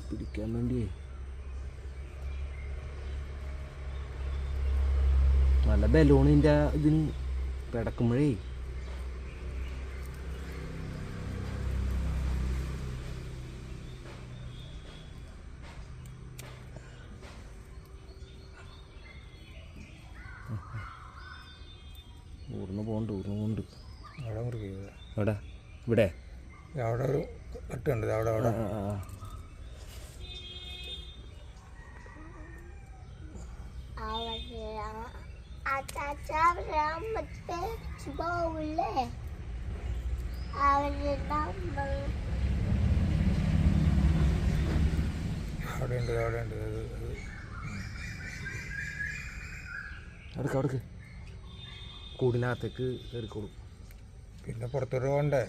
പിടിക്കാൻ വേണ്ടിയേ നല്ല ബലൂണിൻ്റെ ഇതിന് പിടക്കുമ്പോഴേ ഊർന്ന് പോകുന്നുണ്ട് അവിടെ മുറിക്കുക എവിടെ ഇവിടെ അവിടെ ഒരു കട്ടുണ്ട് അവിടെ അവിടെ അവിടെയുണ്ട് അവിടെയുണ്ട് അവിടേക്ക് കൂടിനകത്തേക്ക് കയറിക്കോളും. പിന്നെ പുറത്തോട്ട് പോകണ്ടേ?